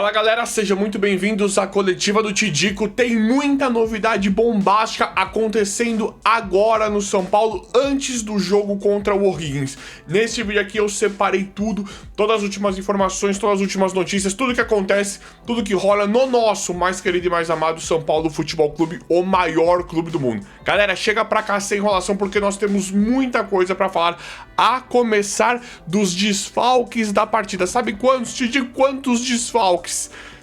Fala galera, sejam muito bem-vindos à coletiva do Tidico. Tem muita novidade bombástica acontecendo agora no São Paulo, antes do jogo contra o O'Higgins. Nesse vídeo aqui eu separei tudo, todas as últimas informações, todas as últimas notícias, tudo que acontece, tudo que rola no nosso mais querido e mais amado São Paulo Futebol Clube, o maior clube do mundo. Galera, chega pra cá sem enrolação porque nós temos muita coisa pra falar, a começar dos desfalques da partida. Sabe quantos, Tidico? Quantos desfalques?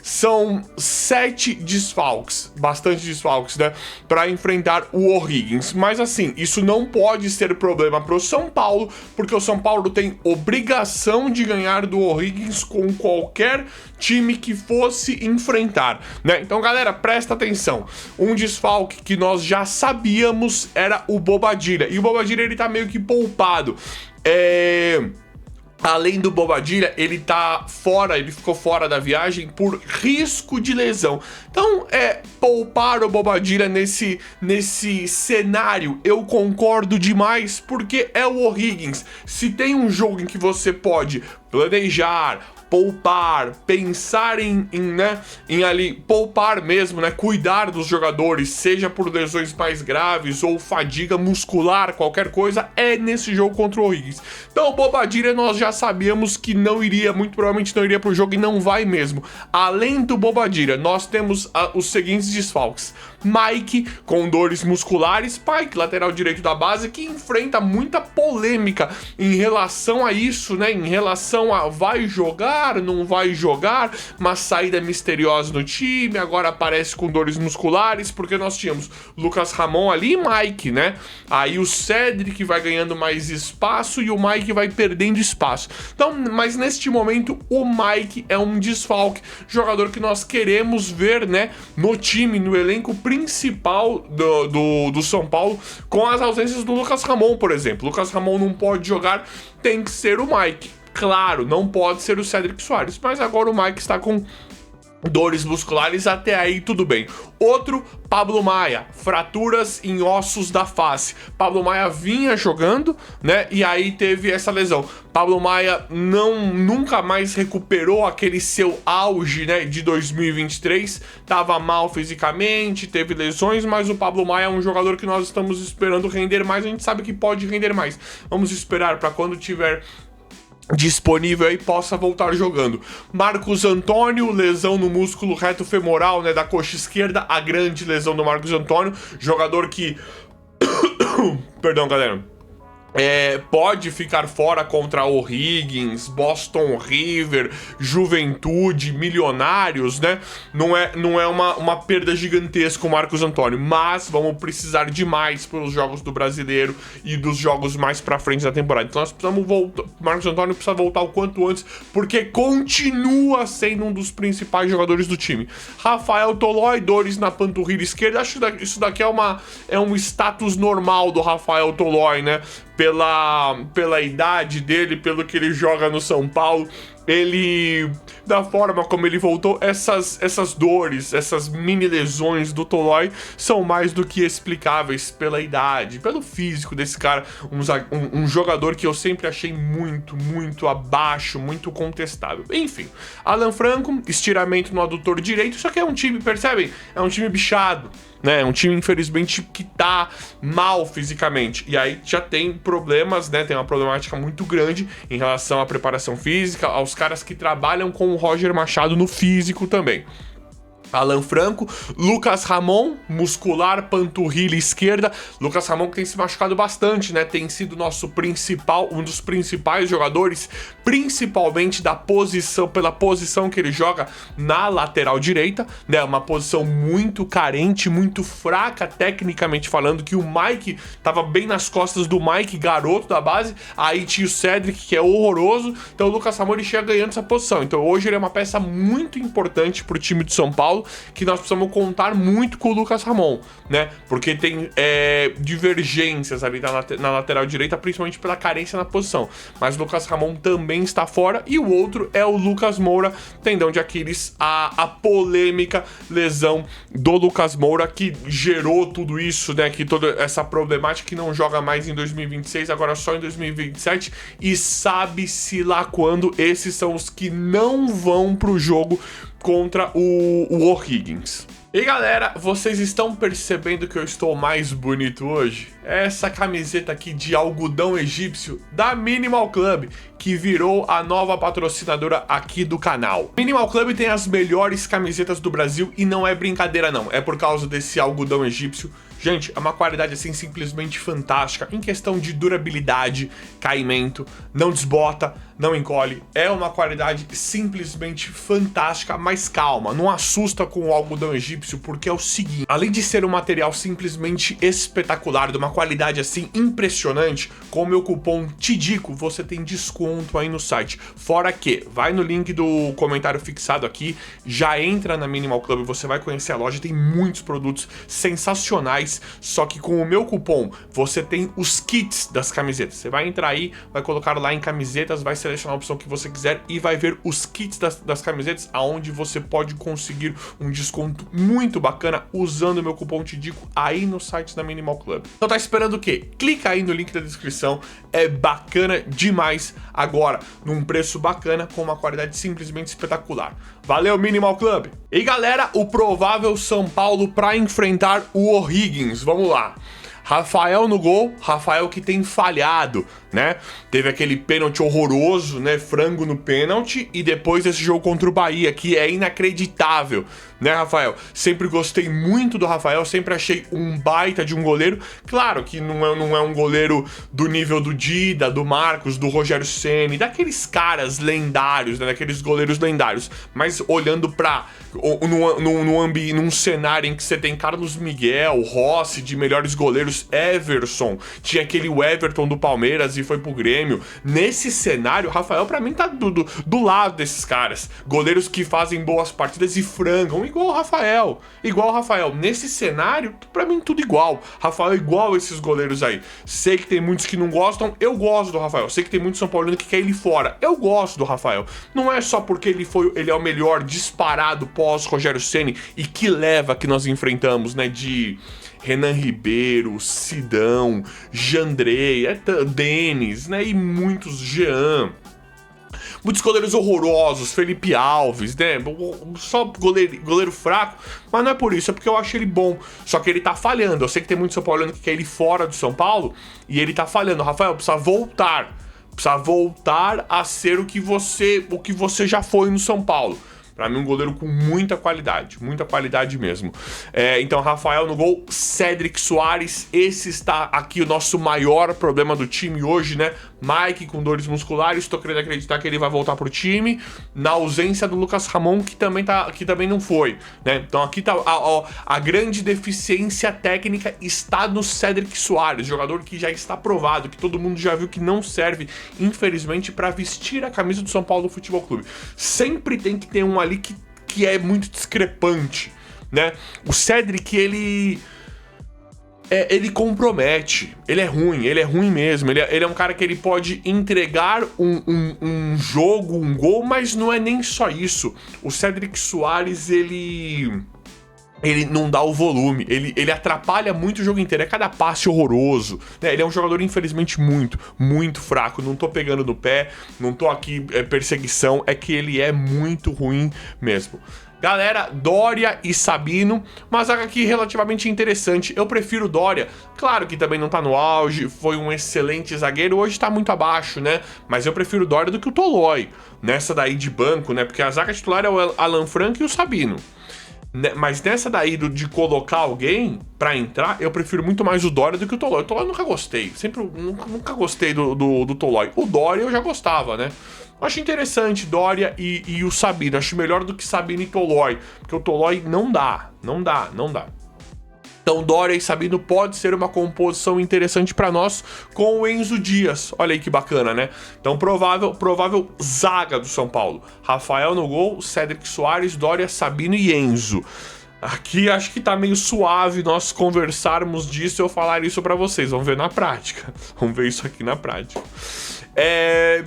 São 7 desfalques, bastante desfalques, né, para enfrentar o O'Higgins. Mas assim, isso não pode ser problema para o São Paulo, porque o São Paulo tem obrigação de ganhar do O'Higgins com qualquer time que fosse enfrentar, né? Então, galera, presta atenção. Um desfalque que nós já sabíamos era o Bobadilla, e o Bobadilla ele tá meio que poupado. Além do Bobadilla, ele tá fora, ele ficou fora da viagem por risco de lesão. Então, poupar o Bobadilla nesse cenário, eu concordo demais, porque é o O'Higgins. Se tem um jogo em que você pode planejar, poupar, pensar em ali, poupar mesmo, né, cuidar dos jogadores, seja por lesões mais graves ou fadiga muscular, qualquer coisa, é nesse jogo contra o O'Higgins. Então o Bobadilla nós já sabíamos que não iria, muito provavelmente não iria pro jogo e não vai mesmo. Além do Bobadilla, nós temos os seguintes desfalques. Mike, com dores musculares, Pike, lateral direito da base, que enfrenta muita polêmica em relação a isso, né, em relação a vai jogar, não vai jogar, uma saída misteriosa no time, agora aparece com dores musculares, porque nós tínhamos Lucas Ramon ali e Mike, né? Aí o Cedric vai ganhando mais espaço e o Mike vai perdendo espaço. Então, mas neste momento o Mike é um desfalque, jogador que nós queremos ver, né, no time, no elenco principal do São Paulo, com as ausências do Lucas Ramon, por exemplo. Lucas Ramon não pode jogar, tem que ser o Mike. Claro, não pode ser o Cedric Soares, mas agora o Mike está com dores musculares, até aí tudo bem. Outro, Pablo Maia, fraturas em ossos da face. Pablo Maia vinha jogando, né, e aí teve essa lesão. Pablo Maia nunca mais recuperou aquele seu auge, né, de 2023. Tava mal fisicamente, teve lesões, mas o Pablo Maia é um jogador que nós estamos esperando render mais. A gente sabe que pode render mais. Vamos esperar para quando tiver disponível aí possa voltar jogando. Marcos Antônio, lesão no músculo reto femoral, né, da coxa esquerda, a grande lesão do Marcos Antônio, jogador que perdão, galera, pode ficar fora contra O'Higgins, Boston River, Juventude, Milionários, né? Não é uma perda gigantesca o Marcos Antônio, mas vamos precisar demais pelos jogos do Brasileiro e dos jogos mais pra frente da temporada. Então nós precisamos voltar, Marcos Antônio precisa voltar o quanto antes, porque continua sendo um dos principais jogadores do time. Rafael Tolói, dores na panturrilha esquerda, acho que isso daqui é um status normal do Rafael Tolói, né? Pela idade dele, pelo que ele joga no São Paulo, da forma como ele voltou, essas dores, essas mini lesões do Tolói são mais do que explicáveis pela idade, pelo físico desse cara, um jogador que eu sempre achei muito abaixo, muito contestável. Enfim, Alan Franco, estiramento no adutor direito, isso aqui é um time, percebem? É um time bichado, né? É um time, infelizmente, que tá mal fisicamente. E aí já tem problemas, né? Tem uma problemática muito grande em relação à preparação física, aos caras que trabalham com o Roger Machado no físico também. Alan Franco, Lucas Ramon, muscular, panturrilha esquerda. Lucas Ramon que tem se machucado bastante, né? Tem sido um dos principais jogadores, principalmente pela posição que ele joga na lateral direita, né? Uma posição muito carente, muito fraca tecnicamente falando, que o Mike tava bem nas costas do Mike, garoto da base. Aí tinha o Cedric, que é horroroso. Então o Lucas Ramon ele chega ganhando essa posição. Então hoje ele é uma peça muito importante pro time de São Paulo, que nós precisamos contar muito com o Lucas Ramon, né? Porque tem divergências ali na lateral direita, principalmente pela carência na posição. Mas o Lucas Ramon também está fora. E o outro é o Lucas Moura, tendão de Aquiles, a polêmica lesão do Lucas Moura, que gerou tudo isso, né? Que toda essa problemática, que não joga mais em 2026, agora só em 2027. E sabe-se lá quando. Esses são os que não vão pro jogo contra o O'Higgins. E galera, vocês estão percebendo que eu estou mais bonito hoje? Essa camiseta aqui de algodão egípcio da Minimal Club, que virou a nova patrocinadora aqui do canal. Minimal Club tem as melhores camisetas do Brasil e não é brincadeira não, é por causa desse algodão egípcio. Gente, é uma qualidade assim simplesmente fantástica em questão de durabilidade, caimento, não desbota, não encolhe. É uma qualidade simplesmente fantástica, mas calma, não assusta com o algodão egípcio, porque é o seguinte, além de ser um material simplesmente espetacular, de uma qualidade assim impressionante, com o meu cupom TIDICO você tem desconto aí no site. Fora que, vai no link do comentário fixado aqui, já entra na Minimal Club, você vai conhecer a loja, tem muitos produtos sensacionais. Só que com o meu cupom você tem os kits das camisetas. Você vai entrar aí, vai colocar lá em camisetas, vai selecionar a opção que você quiser e vai ver os kits das camisetas, aonde você pode conseguir um desconto muito bacana usando o meu cupom TIDICO aí no site da Minimal Club. Então tá esperando o quê? Clica aí no link da descrição, é bacana demais agora, num preço bacana, com uma qualidade simplesmente espetacular. Valeu, Minimal Club! E galera, o provável São Paulo para enfrentar o O'Higgins. Vamos lá. Rafael no gol, Rafael que tem falhado, né? Teve aquele pênalti horroroso, né? Frango no pênalti, e depois esse jogo contra o Bahia, que é inacreditável, né, Rafael? Sempre gostei muito do Rafael, sempre achei um baita de um goleiro. Claro que não é um goleiro do nível do Dida, do Marcos, do Rogério Ceni, daqueles caras lendários, né? Daqueles goleiros lendários. Mas olhando pra num cenário em que você tem Carlos Miguel, Rossi, de melhores goleiros, Everson, tinha aquele Everton do Palmeiras e foi pro Grêmio. Nesse cenário, Rafael pra mim tá do lado desses caras, goleiros que fazem boas partidas e frangam, igual o Rafael, nesse cenário, pra mim tudo igual. Rafael é igual a esses goleiros aí. Sei que tem muitos que não gostam, eu gosto do Rafael. Sei que tem muitos São Paulinos que querem ele fora, eu gosto do Rafael. Não é só porque ele é o melhor disparado pós Rogério Ceni, e que leva que nós enfrentamos, né, de Renan Ribeiro, Sidão, Jandrei, Denis, né, e muitos, Jean, muitos goleiros horrorosos, Felipe Alves, né, só goleiro fraco, mas não é por isso, é porque eu acho ele bom, só que ele tá falhando. Eu sei que tem muito São Paulo que quer ele fora do São Paulo, e ele tá falhando. Rafael, precisa voltar a ser o que você já foi no São Paulo. Pra mim, um goleiro com muita qualidade mesmo. Então, Rafael no gol, Cédric Soares, esse está aqui o nosso maior problema do time hoje, né? Mike com dores musculares, tô querendo acreditar que ele vai voltar pro time, na ausência do Lucas Ramon, que também não foi, né? Então aqui tá a grande deficiência técnica está no Cédric Soares, jogador que já está provado, que todo mundo já viu que não serve, infelizmente, para vestir a camisa do São Paulo Futebol Clube. Sempre tem que ter um ali que é muito discrepante, né? O Cédric, ele compromete, ele é ruim mesmo, ele é um cara que ele pode entregar um jogo, um gol, mas não é nem só isso. O Cédric Soares, ele não dá o volume, ele atrapalha muito o jogo inteiro, é cada passe horroroso, né? Ele é um jogador, infelizmente, muito fraco, não tô pegando no pé, não tô aqui perseguição, é que ele é muito ruim mesmo. Galera, Dória e Sabino, uma zaga aqui relativamente interessante. Eu prefiro Dória, claro que também não tá no auge, foi um excelente zagueiro, hoje tá muito abaixo, né? Mas eu prefiro Dória do que o Tolói, nessa daí de banco, né? Porque a zaga titular é o Alan Franco e o Sabino. Mas nessa daí de colocar alguém pra entrar, eu prefiro muito mais o Dória do que o Tolói. O Tolói eu nunca gostei, nunca gostei do Tolói. O Dória eu já gostava, né? Acho interessante Dória e o Sabino. Acho melhor do que Sabino e Tolói, porque o Tolói não dá. Então Dória e Sabino pode ser uma composição interessante para nós com o Enzo Dias. Olha aí que bacana, né? Então provável zaga do São Paulo. Rafael no gol, Cédric Soares, Dória, Sabino e Enzo. Aqui acho que tá meio suave nós conversarmos disso e eu falar isso pra vocês. Vamos ver na prática. Vamos ver isso aqui na prática.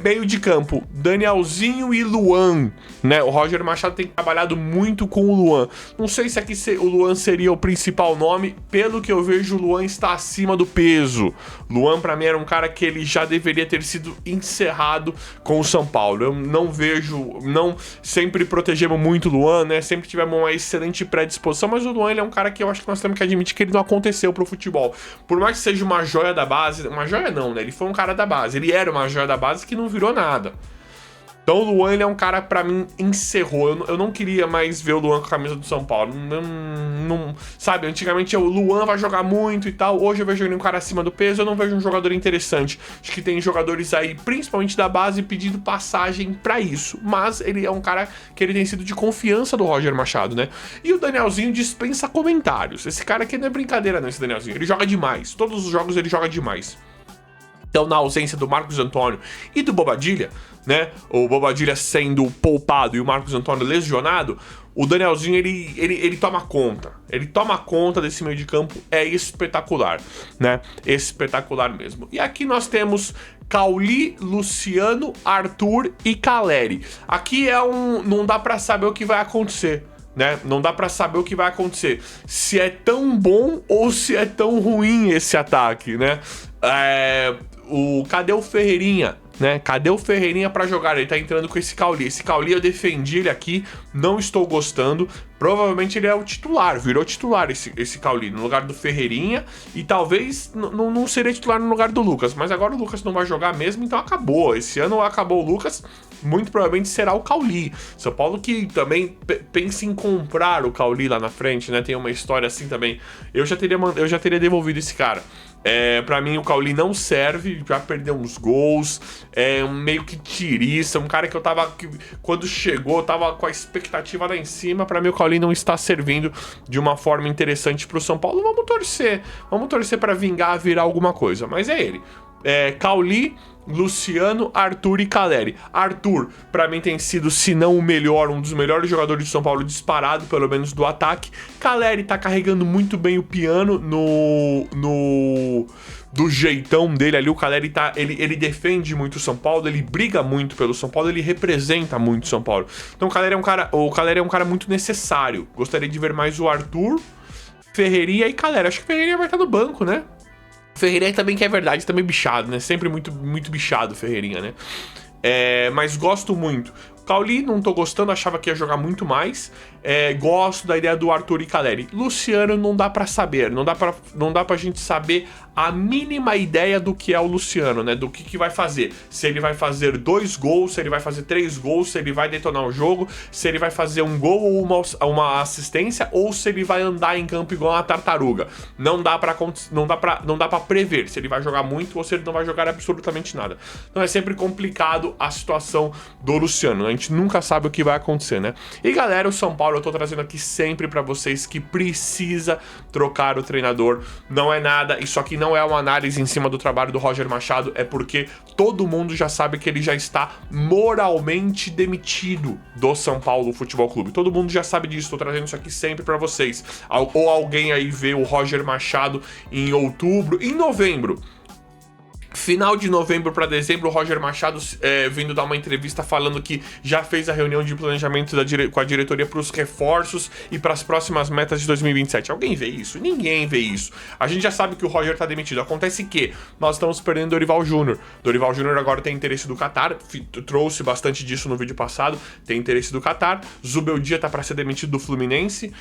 Meio de campo, Danielzinho e Luan, né? O Roger Machado tem trabalhado muito com o Luan. Não sei se aqui o Luan seria o principal nome. Pelo que eu vejo, o Luan está acima do peso. Luan, pra mim, era um cara que ele já deveria ter sido encerrado com o São Paulo. Eu não vejo... Sempre protegemos muito o Luan, né? Sempre tivemos uma excelente predisposição, mas o Luan, ele é um cara que eu acho que nós temos que admitir que ele não aconteceu pro futebol. Por mais que seja uma joia da base... Uma joia não, né? Ele foi um cara da base. Ele era uma joia da base que não virou nada. Então o Luan, ele é um cara, pra mim, encerrou. Eu não queria mais ver o Luan com a camisa do São Paulo. Sabe, antigamente o Luan vai jogar muito e tal. Hoje eu vejo ele um cara acima do peso. Eu não vejo um jogador interessante. Acho que tem jogadores aí, principalmente da base, pedindo passagem pra isso. Mas ele é um cara que ele tem sido de confiança do Roger Machado, né? E o Danielzinho dispensa comentários. Esse cara aqui não é brincadeira, não, esse Danielzinho. Ele joga demais. Todos os jogos ele joga demais. Então, na ausência do Marcos Antônio e do Bobadilla, né? O Bobadilla sendo poupado e o Marcos Antônio lesionado, o Danielzinho, ele toma conta. Ele toma conta desse meio de campo, é espetacular, né? Espetacular mesmo. E aqui nós temos Cauli, Luciano, Arthur e Caleri. Aqui não dá pra saber o que vai acontecer, né? Não dá pra saber o que vai acontecer. Se é tão bom ou se é tão ruim esse ataque, né? Cadê o Ferreirinha, né? Cadê o Ferreirinha pra jogar? Ele tá entrando com esse Cauli. Esse Cauli eu defendi ele aqui, não estou gostando. Provavelmente ele é o titular, virou titular esse Cauli, no lugar do Ferreirinha. E talvez não seria titular no lugar do Lucas. Mas agora o Lucas não vai jogar mesmo, então acabou. Esse ano acabou o Lucas, muito provavelmente será o Cauli. São Paulo que também pensa em comprar o Cauli lá na frente, né? Tem uma história assim também. Eu já teria devolvido esse cara. Pra mim o Cauli não serve, já perdeu uns gols, meio que tiriça, um cara que quando chegou, eu tava com a expectativa lá em cima. Pra mim o Cauli não está servindo de uma forma interessante pro São Paulo. Vamos torcer pra virar alguma coisa, mas é ele. Cauli, Luciano, Arthur e Caleri. Arthur, pra mim, tem sido, se não o melhor, um dos melhores jogadores de São Paulo, disparado, pelo menos do ataque. Caleri tá carregando muito bem o piano do jeitão dele ali. O Caleri ele defende muito o São Paulo, ele briga muito pelo São Paulo, ele representa muito o São Paulo. Então o Caleri é um cara muito necessário. Gostaria de ver mais o Arthur, Ferreirinha e Caleri. Acho que Ferreirinha vai estar no banco, né? Ferreirinha também, que é verdade, também bichado, né? Sempre muito, muito bichado o Ferreirinha, né? Mas gosto muito. Cauli, não tô gostando, achava que ia jogar muito mais. Gosto da ideia do Arthur e Caleri. Luciano, não dá pra saber, não dá pra gente saber a mínima ideia do que é o Luciano, né? Do que vai fazer. Se ele vai fazer 2 gols, se ele vai fazer 3 gols, se ele vai detonar o jogo, se ele vai fazer um gol ou uma assistência, ou se ele vai andar em campo igual uma tartaruga. Não dá pra prever se ele vai jogar muito ou se ele não vai jogar absolutamente nada. Então é sempre complicado a situação do Luciano. A gente nunca sabe o que vai acontecer, né? E galera, o São Paulo eu tô trazendo aqui sempre pra vocês que precisa trocar o treinador. Não é nada, isso aqui não é uma análise em cima do trabalho do Roger Machado, é porque todo mundo já sabe que ele já está moralmente demitido do São Paulo Futebol Clube. Todo mundo já sabe disso, tô trazendo isso aqui sempre pra vocês. Ou alguém aí vê o Roger Machado em outubro, em novembro. Final de novembro para dezembro, o Roger Machado vindo dar uma entrevista falando que já fez a reunião de planejamento com a diretoria para os reforços e para as próximas metas de 2027. Alguém vê isso? Ninguém vê isso. A gente já sabe que o Roger tá demitido. Acontece que nós estamos perdendo Dorival Júnior. Dorival Júnior agora tem interesse do Qatar, trouxe bastante disso no vídeo passado, tem interesse do Qatar. Zubeldia tá para ser demitido do Fluminense.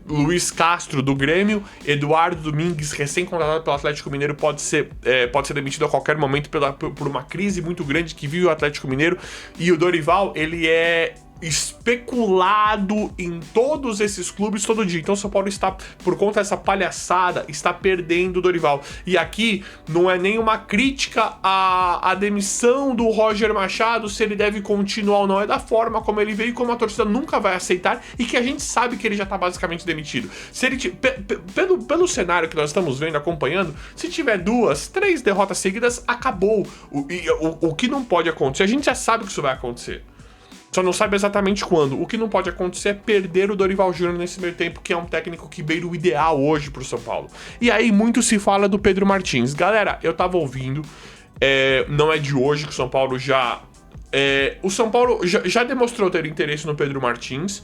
Luiz Castro do Grêmio. Eduardo Domingues, recém-contratado pelo Atlético Mineiro, pode ser demitido a qualquer momento por uma crise muito grande que vive o Atlético Mineiro. E o Dorival, ele é especulado em todos esses clubes todo dia. Então o São Paulo está, por conta dessa palhaçada, está perdendo o Dorival. E aqui não é nenhuma crítica à demissão do Roger Machado, se ele deve continuar ou não, é da forma como ele veio e como a torcida nunca vai aceitar e que a gente sabe que ele já está basicamente demitido. Se ele pelo cenário que nós estamos vendo, acompanhando, se tiver 2, 3 derrotas seguidas, acabou. O que não pode acontecer, a gente já sabe que isso vai acontecer. Só não sabe exatamente quando. O que não pode acontecer é perder o Dorival Júnior nesse meio tempo, que é um técnico que beira o ideal hoje pro São Paulo. E aí muito se fala do Pedro Martins. Galera, eu tava ouvindo, Não é de hoje que o São Paulo já... o São Paulo já demonstrou ter interesse no Pedro Martins,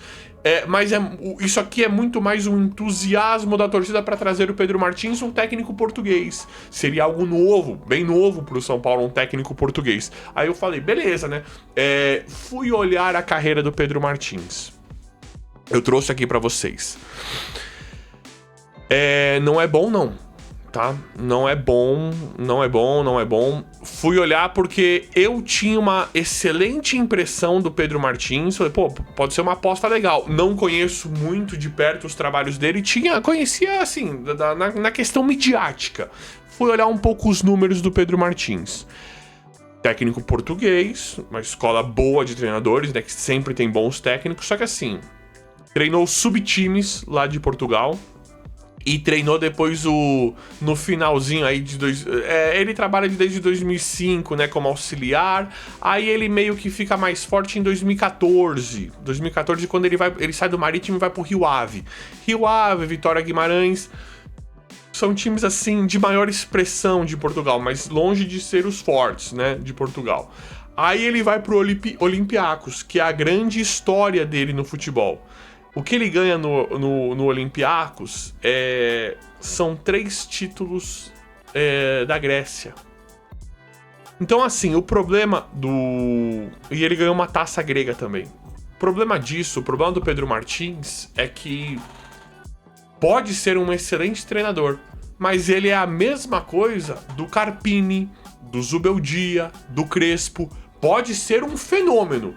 mas isso aqui é muito mais um entusiasmo da torcida para trazer o Pedro Martins, um técnico português. Seria algo novo, bem novo pro São Paulo, um técnico português. Aí eu falei, beleza, né? Fui olhar a carreira do Pedro Martins. Eu trouxe aqui para vocês. Não é bom, não. Tá? Não é bom. Fui olhar porque eu tinha uma excelente impressão do Pedro Martins. Falei, pô, pode ser uma aposta legal. Não conheço muito de perto os trabalhos dele. Conhecia, assim, na questão midiática. Fui olhar um pouco os números do Pedro Martins. Técnico português, uma escola boa de treinadores, né? Que sempre tem bons técnicos. Só que assim, treinou subtimes lá de Portugal. E treinou depois no finalzinho aí de... ele trabalha desde 2005, né, como auxiliar. Aí ele meio que fica mais forte em 2014. 2014, quando ele sai do Marítimo e vai pro Rio Ave. Rio Ave, Vitória Guimarães... São times, assim, de maior expressão de Portugal, mas longe de ser os fortes, né, de Portugal. Aí ele vai pro Olympiacos, que é a grande história dele no futebol. O que ele ganha no Olympiacos são 3 títulos da Grécia. Então, assim, o problema E ele ganhou uma taça grega também. O problema do Pedro Martins é que pode ser um excelente treinador, mas ele é a mesma coisa do Carpini, do Zubeldia, do Crespo. Pode ser um fenômeno.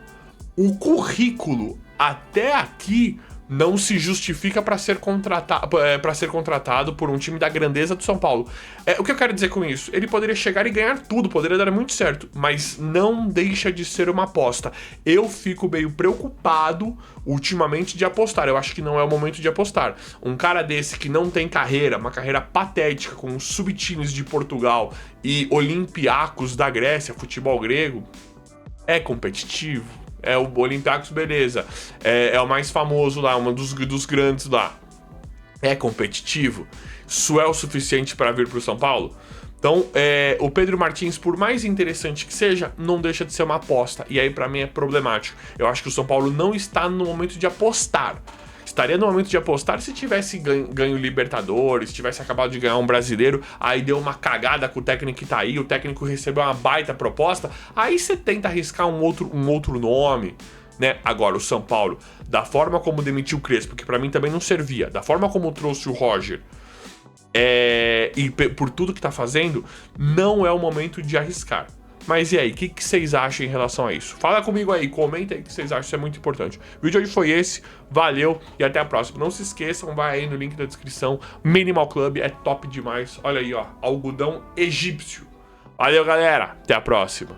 O currículo até aqui não se justifica para ser contratado por um time da grandeza do São Paulo. O que eu quero dizer com isso? Ele poderia chegar e ganhar tudo, poderia dar muito certo, mas não deixa de ser uma aposta. Eu fico meio preocupado ultimamente de apostar. Eu acho que não é o momento de apostar. Um cara desse que não tem carreira, uma carreira patética com subtimes de Portugal e Olympiacos da Grécia, futebol grego, é competitivo. O Olympiacos, beleza. É o mais famoso lá, um dos grandes lá. É competitivo? Isso é o suficiente para vir pro São Paulo? Então, o Pedro Martins, por mais interessante que seja, não deixa de ser uma aposta. E aí, para mim, é problemático. Eu acho que o São Paulo não está no momento de apostar. Estaria no momento de apostar se tivesse ganho Libertadores, tivesse acabado de ganhar um brasileiro, aí deu uma cagada com o técnico que tá aí, o técnico recebeu uma baita proposta, aí você tenta arriscar um outro nome, né? Agora, o São Paulo, da forma como demitiu o Crespo, que pra mim também não servia, da forma como trouxe o Roger, e por tudo que tá fazendo, não é o momento de arriscar. Mas e aí, o que vocês acham em relação a isso? Fala comigo aí, comenta aí o que vocês acham, isso é muito importante. O vídeo hoje foi esse, valeu e até a próxima. Não se esqueçam, vai aí no link da descrição, Minimal Club, é top demais. Olha aí, ó, algodão egípcio. Valeu, galera, até a próxima.